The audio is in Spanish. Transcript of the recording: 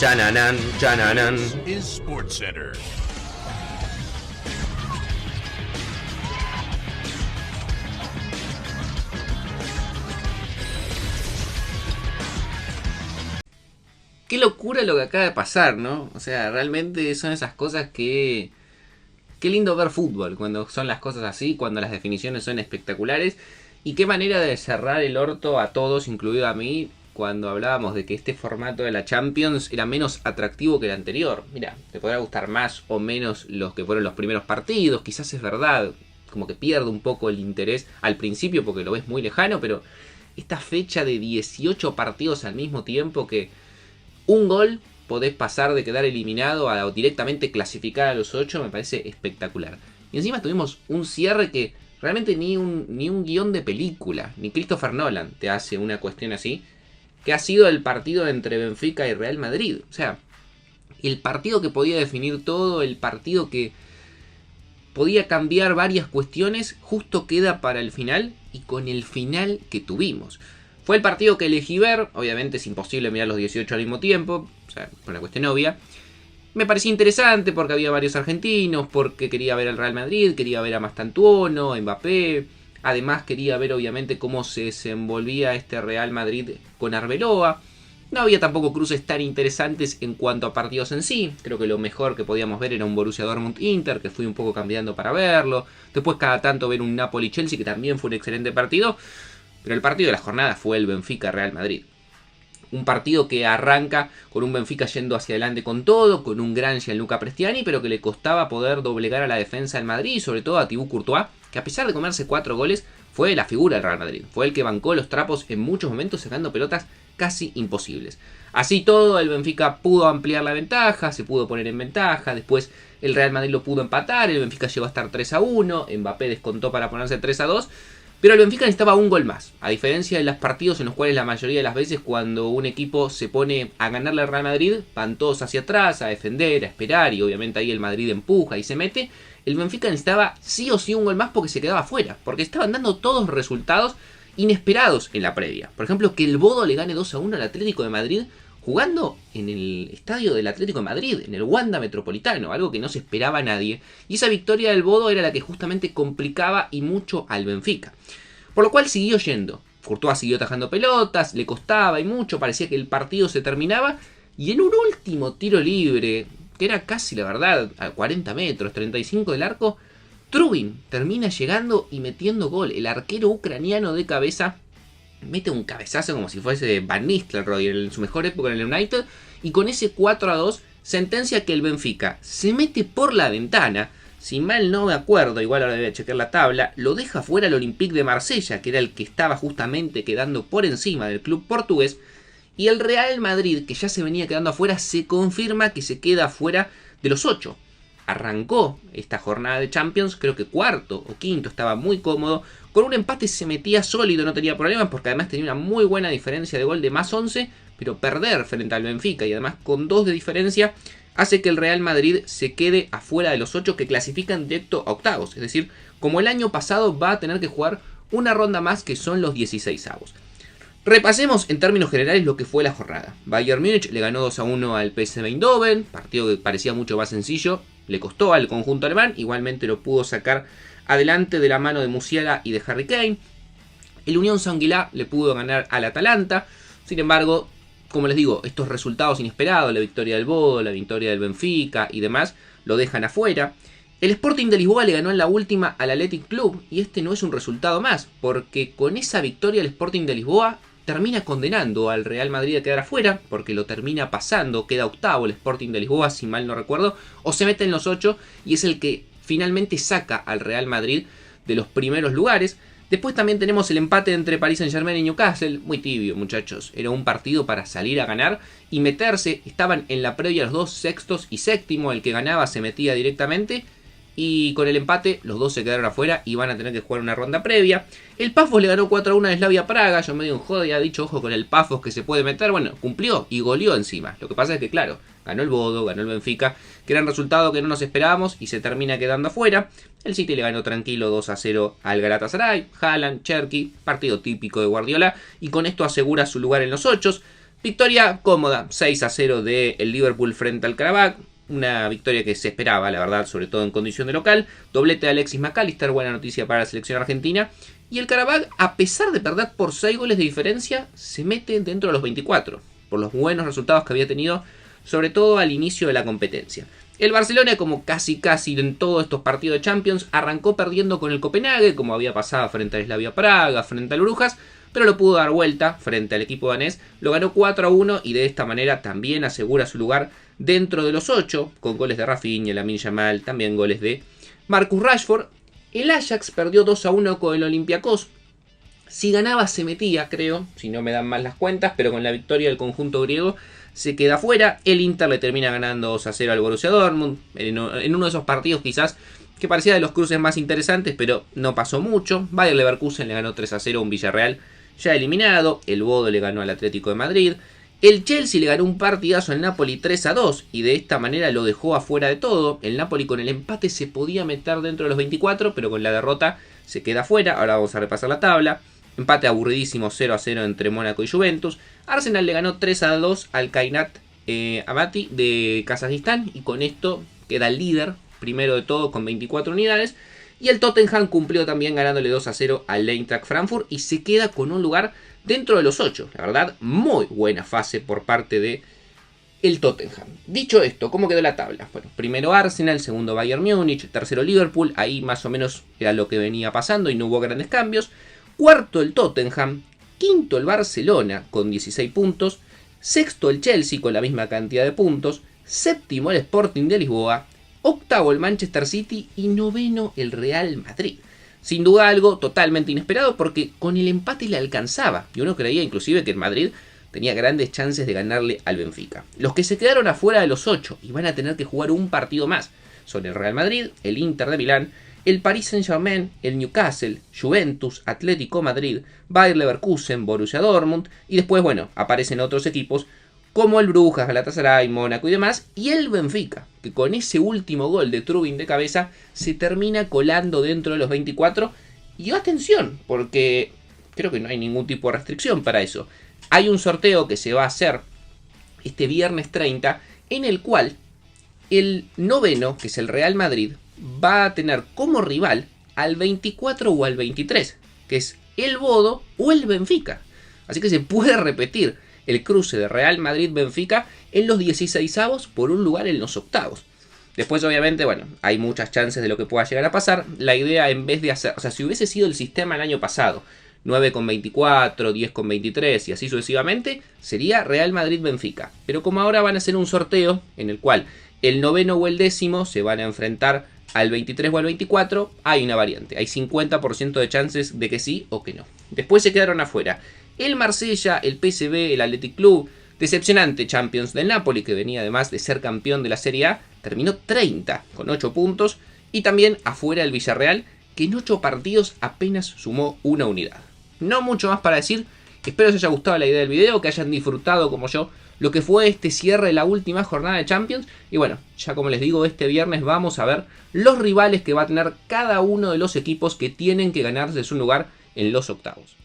Chananan, chananan. Is SportsCenter. Qué locura lo que acaba de pasar, ¿no? O sea, realmente son esas cosas que... Qué lindo ver fútbol cuando son las cosas así, cuando las definiciones son espectaculares. Y qué manera de cerrar el orto a todos, incluido a mí, cuando hablábamos de que este formato de la Champions era menos atractivo que el anterior. Mira, te podrá gustar más o menos los que fueron los primeros partidos, quizás es verdad, como que pierde un poco el interés al principio porque lo ves muy lejano, pero esta fecha de 18 partidos al mismo tiempo que un gol podés pasar de quedar eliminado a directamente clasificar a los 8, me parece espectacular. Y encima tuvimos un cierre que realmente ni un guión de película, ni Christopher Nolan te hace una cuestión así, que ha sido el partido entre Benfica y Real Madrid. O sea, el partido que podía definir todo, el partido que podía cambiar varias cuestiones, justo queda para el final y con el final que tuvimos. Fue el partido que elegí ver, obviamente es imposible mirar los 18 al mismo tiempo, o sea, por una cuestión obvia. Me parecía interesante porque había varios argentinos, porque quería ver al Real Madrid, quería ver a Mastantuono, Mbappé. Además quería ver obviamente cómo se desenvolvía este Real Madrid con Arbeloa. No había tampoco cruces tan interesantes en cuanto a partidos en sí. Creo que lo mejor que podíamos ver era un Borussia Dortmund-Inter, que fui un poco cambiando para verlo. Después cada tanto ver un Napoli-Chelsea, que también fue un excelente partido. Pero el partido de la jornada fue el Benfica-Real Madrid. Un partido que arranca con un Benfica yendo hacia adelante con todo, con un gran Gianluca Prestiani, pero que le costaba poder doblegar a la defensa del Madrid, y sobre todo a Thibaut Courtois, que a pesar de comerse 4 goles, fue la figura del Real Madrid. Fue el que bancó los trapos en muchos momentos, sacando pelotas casi imposibles. Así todo, el Benfica pudo ampliar la ventaja, se pudo poner en ventaja, después el Real Madrid lo pudo empatar, el Benfica llegó a estar 3-1, Mbappé descontó para ponerse 3-2, pero el Benfica necesitaba un gol más, a diferencia de los partidos en los cuales la mayoría de las veces cuando un equipo se pone a ganarle al Real Madrid, van todos hacia atrás, a defender, a esperar, y obviamente ahí el Madrid empuja y se mete. El Benfica necesitaba sí o sí un gol más porque se quedaba fuera, porque estaban dando todos resultados inesperados en la previa. Por ejemplo, que el Bodo le gane 2-1 al Atlético de Madrid jugando en el estadio del Atlético de Madrid, en el Wanda Metropolitano, algo que no se esperaba a nadie. Y esa victoria del Bodo era la que justamente complicaba y mucho al Benfica. Por lo cual siguió yendo. Courtois siguió atajando pelotas, le costaba y mucho, parecía que el partido se terminaba. Y en un último tiro libre, que era casi la verdad, a 40 metros, 35 del arco, Trubin termina llegando y metiendo gol. El arquero ucraniano de cabeza mete un cabezazo como si fuese Van Nistelrooy en su mejor época en el United, y con ese 4-2 sentencia que el Benfica se mete por la ventana. Si mal no me acuerdo, igual ahora voy a chequear la tabla, lo deja fuera el Olympique de Marsella, que era el que estaba justamente quedando por encima del club portugués, y el Real Madrid, que ya se venía quedando afuera, se confirma que se queda afuera de los 8. Arrancó esta jornada de Champions, creo que cuarto o quinto, estaba muy cómodo. Con un empate se metía sólido, no tenía problemas, porque además tenía una muy buena diferencia de gol de más 11, pero perder frente al Benfica y además con 2 de diferencia hace que el Real Madrid se quede afuera de los 8 que clasifican directo a octavos. Es decir, como el año pasado va a tener que jugar una ronda más, que son los 16avos. Repasemos en términos generales lo que fue la jornada. Bayern Múnich le ganó 2-1 al PSV Eindhoven, partido que parecía mucho más sencillo, le costó al conjunto alemán, igualmente lo pudo sacar adelante de la mano de Musiala y de Harry Kane. El Unión Saint-Gilloise le pudo ganar al Atalanta, sin embargo, como les digo, estos resultados inesperados, la victoria del Bodo, la victoria del Benfica y demás, lo dejan afuera. El Sporting de Lisboa le ganó en la última al Athletic Club, y este no es un resultado más, porque con esa victoria el Sporting de Lisboa termina condenando al Real Madrid a quedar afuera, porque lo termina pasando, queda octavo el Sporting de Lisboa, si mal no recuerdo, o se mete en los 8 y es el que finalmente saca al Real Madrid de los primeros lugares. Después también tenemos el empate entre Paris Saint-Germain y Newcastle, muy tibio muchachos, era un partido para salir a ganar y meterse, estaban en la previa los 2 sextos y séptimo, el que ganaba se metía directamente. Y con el empate, los 2 se quedaron afuera y van a tener que jugar una ronda previa. El Pafos le ganó 4-1 a Slavia Praga. Yo medio en joda y ha dicho, ojo con el Pafos que se puede meter. Bueno, cumplió y goleó encima. Lo que pasa es que, claro, ganó el Bodo, ganó el Benfica, que era un resultado que no nos esperábamos y se termina quedando afuera. El City le ganó tranquilo 2-0 al Galatasaray. Haaland, Cherki, partido típico de Guardiola. Y con esto asegura su lugar en los 8. Victoria cómoda, 6-0 del Liverpool frente al Karabakh. Una victoria que se esperaba, la verdad, sobre todo en condición de local. Doblete de Alexis McAllister, buena noticia para la selección argentina. Y el Karabakh, a pesar de perder por 6 goles de diferencia, se mete dentro de los 24, por los buenos resultados que había tenido, sobre todo al inicio de la competencia. El Barcelona, como casi en todos estos partidos de Champions, arrancó perdiendo con el Copenhague, como había pasado frente al Slavia Praga, frente al Brujas, pero lo pudo dar vuelta frente al equipo danés, lo ganó 4-1 y de esta manera también asegura su lugar dentro de los 8, con goles de Rafinha, Lamine Yamal, también goles de Marcus Rashford. El Ajax perdió 2-1 con el Olympiacos. Si ganaba se metía, creo, si no me dan mal las cuentas, pero con la victoria del conjunto griego se queda fuera. El Inter le termina ganando 2-0 al Borussia Dortmund, en uno de esos partidos quizás que parecía de los cruces más interesantes, pero no pasó mucho. Bayer Leverkusen le ganó 3-0 a un Villarreal ya eliminado. El Bodo le ganó al Atlético de Madrid. El Chelsea le ganó un partidazo al Napoli 3-2 y de esta manera lo dejó afuera de todo. El Napoli con el empate se podía meter dentro de los 24, pero con la derrota se queda fuera. Ahora vamos a repasar la tabla. Empate aburridísimo 0-0 entre Mónaco y Juventus. Arsenal le ganó 3-2 al Kainat Amati de Kazajistán y con esto queda el líder, primero de todo, con 24 unidades. Y el Tottenham cumplió también ganándole 2-0 al Eintracht Frankfurt y se queda con un lugar dentro de los 8. La verdad, muy buena fase por parte de el Tottenham. Dicho esto, ¿cómo quedó la tabla? Bueno, primero Arsenal, segundo Bayern Múnich, tercero Liverpool. Ahí más o menos era lo que venía pasando y no hubo grandes cambios. Cuarto el Tottenham, quinto el Barcelona con 16 puntos, sexto el Chelsea con la misma cantidad de puntos, séptimo el Sporting de Lisboa, octavo el Manchester City y noveno el Real Madrid. Sin duda algo totalmente inesperado porque con el empate le alcanzaba y uno creía inclusive que el Madrid tenía grandes chances de ganarle al Benfica. Los que se quedaron afuera de los 8 y van a tener que jugar un partido más son el Real Madrid, el Inter de Milán, el Paris Saint-Germain, el Newcastle, Juventus, Atlético Madrid, Bayer Leverkusen, Borussia Dortmund y después, bueno, aparecen otros equipos como el Brujas, Galatasaray, Mónaco y demás, y el Benfica, que con ese último gol de Trubin de cabeza se termina colando dentro de los 24. Y atención, porque creo que no hay ningún tipo de restricción para eso. Hay un sorteo que se va a hacer este viernes 30, en el cual el noveno, que es el Real Madrid, va a tener como rival al 24 o al 23, que es el Bodo o el Benfica. Así que se puede repetir el cruce de Real Madrid-Benfica en los 16avos por un lugar en los octavos. Después, obviamente, bueno, hay muchas chances de lo que pueda llegar a pasar. La idea, en vez de hacer, o sea, si hubiese sido el sistema el año pasado, 9,24, 10,23 y así sucesivamente, sería Real Madrid-Benfica. Pero como ahora van a hacer un sorteo en el cual el noveno o el décimo se van a enfrentar al 23 o al 24, hay una variante. Hay 50% de chances de que sí o que no. Después se quedaron afuera el Marsella, el PSV, el Athletic Club. Decepcionante Champions del Napoli, que venía además de ser campeón de la Serie A, terminó 30 con 8 puntos. Y también afuera el Villarreal, que en 8 partidos apenas sumó una unidad. No mucho más para decir. Espero que os haya gustado la idea del video, que hayan disfrutado como yo lo que fue este cierre de la última jornada de Champions. Y bueno, ya como les digo, este viernes vamos a ver los rivales que va a tener cada uno de los equipos que tienen que ganarse su lugar en los octavos.